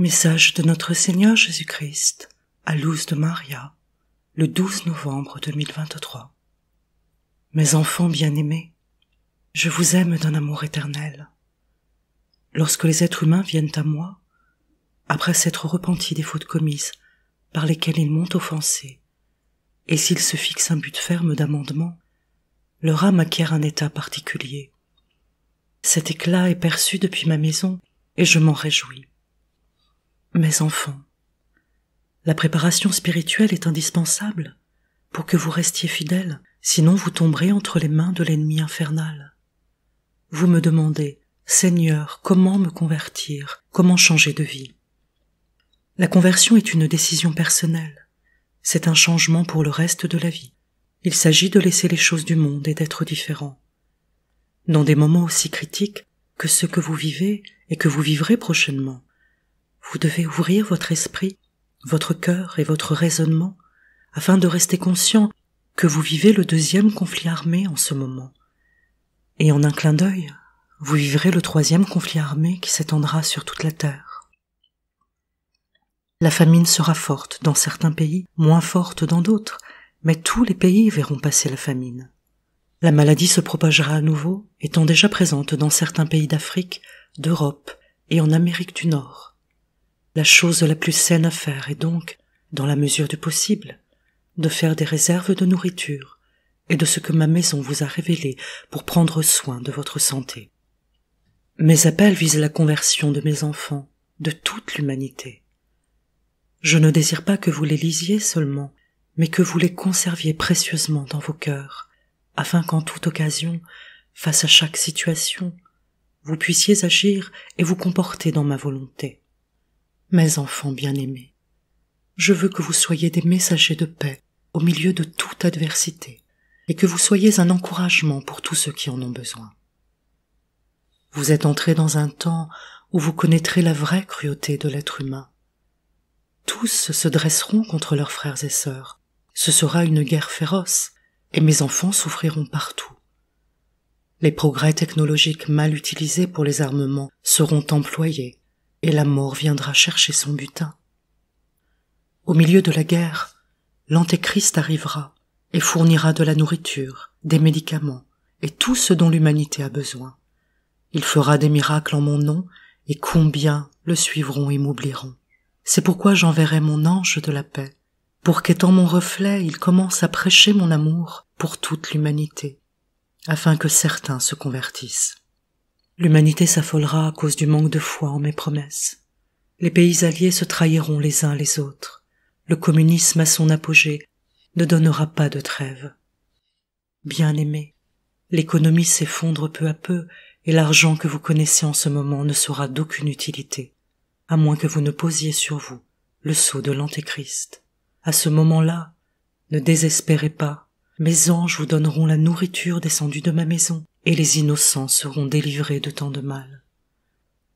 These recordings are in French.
Message de notre Seigneur Jésus-Christ à Luz de Maria, le 12 novembre 2023. Mes enfants bien-aimés, je vous aime d'un amour éternel. Lorsque les êtres humains viennent à moi, après s'être repentis des fautes commises par lesquelles ils m'ont offensé, et s'ils se fixent un but ferme d'amendement, leur âme acquiert un état particulier. Cet éclat est perçu depuis ma maison et je m'en réjouis. Mes enfants, la préparation spirituelle est indispensable pour que vous restiez fidèles, sinon vous tomberez entre les mains de l'ennemi infernal. Vous me demandez, Seigneur, comment me convertir, comment changer de vie? La conversion est une décision personnelle, c'est un changement pour le reste de la vie. Il s'agit de laisser les choses du monde et d'être différent. Dans des moments aussi critiques que ceux que vous vivez et que vous vivrez prochainement, vous devez ouvrir votre esprit, votre cœur et votre raisonnement afin de rester conscient que vous vivez le deuxième conflit armé en ce moment. Et en un clin d'œil, vous vivrez le troisième conflit armé qui s'étendra sur toute la terre. La famine sera forte dans certains pays, moins forte dans d'autres, mais tous les pays verront passer la famine. La maladie se propagera à nouveau, étant déjà présente dans certains pays d'Afrique, d'Europe et en Amérique du Nord. La chose la plus saine à faire est donc, dans la mesure du possible, de faire des réserves de nourriture et de ce que ma maison vous a révélé pour prendre soin de votre santé. Mes appels visent la conversion de mes enfants, de toute l'humanité. Je ne désire pas que vous les lisiez seulement, mais que vous les conserviez précieusement dans vos cœurs, afin qu'en toute occasion, face à chaque situation, vous puissiez agir et vous comporter dans ma volonté. Mes enfants bien-aimés, je veux que vous soyez des messagers de paix au milieu de toute adversité et que vous soyez un encouragement pour tous ceux qui en ont besoin. Vous êtes entrés dans un temps où vous connaîtrez la vraie cruauté de l'être humain. Tous se dresseront contre leurs frères et sœurs. Ce sera une guerre féroce et mes enfants souffriront partout. Les progrès technologiques mal utilisés pour les armements seront employés et la mort viendra chercher son butin. Au milieu de la guerre, l'Antéchrist arrivera et fournira de la nourriture, des médicaments et tout ce dont l'humanité a besoin. Il fera des miracles en mon nom et combien le suivront et m'oublieront. C'est pourquoi j'enverrai mon ange de la paix, pour qu'étant mon reflet, il commence à prêcher mon amour pour toute l'humanité, afin que certains se convertissent. L'humanité s'affolera à cause du manque de foi en mes promesses. Les pays alliés se trahiront les uns les autres. Le communisme à son apogée ne donnera pas de trêve. Bien-aimés, l'économie s'effondre peu à peu et l'argent que vous connaissez en ce moment ne sera d'aucune utilité, à moins que vous ne posiez sur vous le sceau de l'Antéchrist. À ce moment-là, ne désespérez pas, mes anges vous donneront la nourriture descendue de ma maison, et les innocents seront délivrés de tant de mal.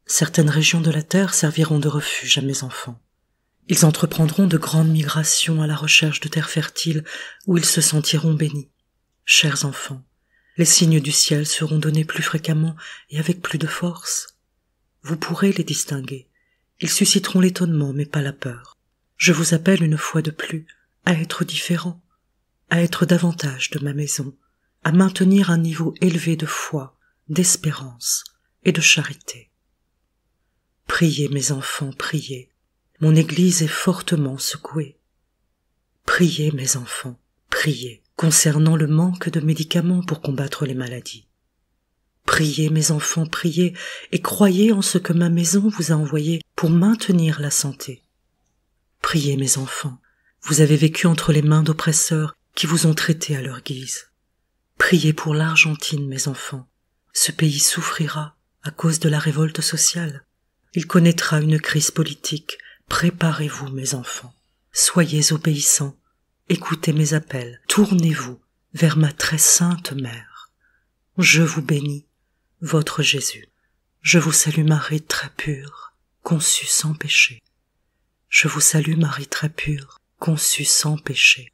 Certaines régions de la terre serviront de refuge à mes enfants. Ils entreprendront de grandes migrations à la recherche de terres fertiles où ils se sentiront bénis. Chers enfants, les signes du ciel seront donnés plus fréquemment et avec plus de force. Vous pourrez les distinguer. Ils susciteront l'étonnement mais pas la peur. Je vous appelle une fois de plus à être différents, à être davantage de ma maison, à maintenir un niveau élevé de foi, d'espérance et de charité. Priez, mes enfants, priez. Mon Église est fortement secouée. Priez, mes enfants, priez, concernant le manque de médicaments pour combattre les maladies. Priez, mes enfants, priez, et croyez en ce que ma maison vous a envoyé pour maintenir la santé. Priez, mes enfants, vous avez vécu entre les mains d'oppresseurs qui vous ont traités à leur guise. Priez pour l'Argentine, mes enfants. Ce pays souffrira à cause de la révolte sociale. Il connaîtra une crise politique. Préparez-vous, mes enfants. Soyez obéissants. Écoutez mes appels. Tournez-vous vers ma très sainte mère. Je vous bénis, votre Jésus. Je vous salue Marie très pure, conçue sans péché. Je vous salue Marie très pure, conçue sans péché.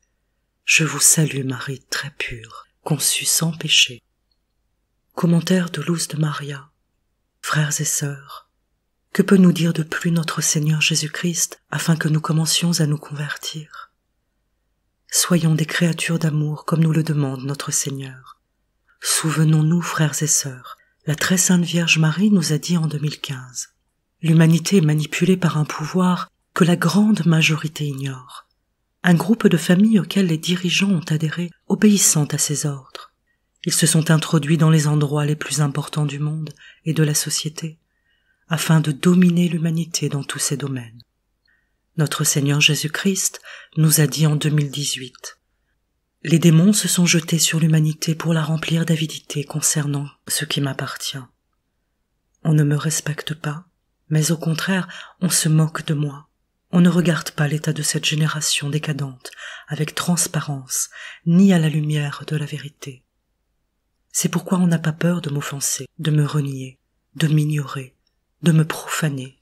Je vous salue Marie très pure, conçue sans péché. Commentaire de Luz de Maria. Frères et sœurs, Que peut nous dire de plus notre Seigneur Jésus-Christ afin que nous commencions à nous convertir? Soyons des créatures d'amour comme nous le demande notre Seigneur. Souvenons-nous, frères et sœurs, la très sainte Vierge Marie nous a dit en 2015 « L'humanité est manipulée par un pouvoir que la grande majorité ignore. Un groupe de familles auxquelles les dirigeants ont adhéré, obéissant à ses ordres. Ils se sont introduits dans les endroits les plus importants du monde et de la société, afin de dominer l'humanité dans tous ces domaines. Notre Seigneur Jésus-Christ nous a dit en 2018 « Les démons se sont jetés sur l'humanité pour la remplir d'avidité concernant ce qui m'appartient. On ne me respecte pas, mais au contraire, on se moque de moi. On ne regarde pas l'état de cette génération décadente avec transparence, ni à la lumière de la vérité. C'est pourquoi on n'a pas peur de m'offenser, de me renier, de m'ignorer, de me profaner.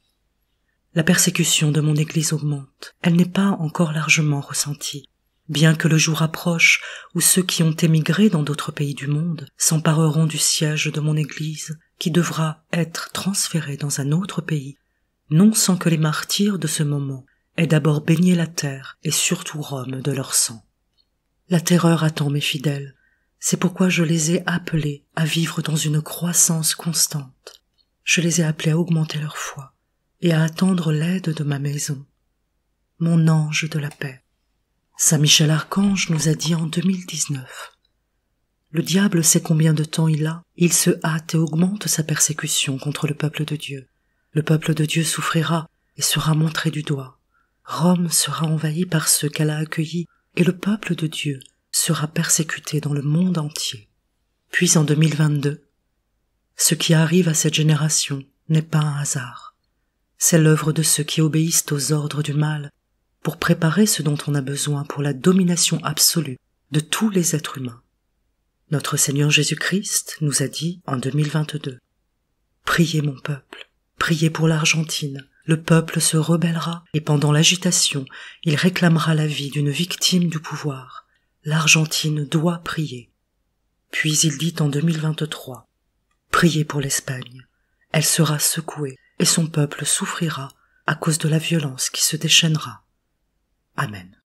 La persécution de mon Église augmente, elle n'est pas encore largement ressentie, bien que le jour approche où ceux qui ont émigré dans d'autres pays du monde s'empareront du siège de mon Église, qui devra être transféré dans un autre pays, non sans que les martyrs de ce moment aient d'abord baigné la terre et surtout Rome de leur sang. La terreur attend mes fidèles, c'est pourquoi je les ai appelés à vivre dans une croissance constante. Je les ai appelés à augmenter leur foi et à attendre l'aide de ma maison. Mon ange de la paix. Saint Michel Archange nous a dit en 2019 « Le diable sait combien de temps il se hâte et augmente sa persécution contre le peuple de Dieu. Le peuple de Dieu souffrira et sera montré du doigt. Rome sera envahie par ceux qu'elle a accueillis et le peuple de Dieu sera persécuté dans le monde entier. » Puis en 2022, ce qui arrive à cette génération n'est pas un hasard. C'est l'œuvre de ceux qui obéissent aux ordres du mal pour préparer ce dont on a besoin pour la domination absolue de tous les êtres humains. Notre Seigneur Jésus-Christ nous a dit en 2022 « Priez mon peuple, priez pour l'Argentine, le peuple se rebellera et pendant l'agitation, il réclamera la vie d'une victime du pouvoir. L'Argentine doit prier. » Puis il dit en 2023 « Priez pour l'Espagne, elle sera secouée et son peuple souffrira à cause de la violence qui se déchaînera. » Amen.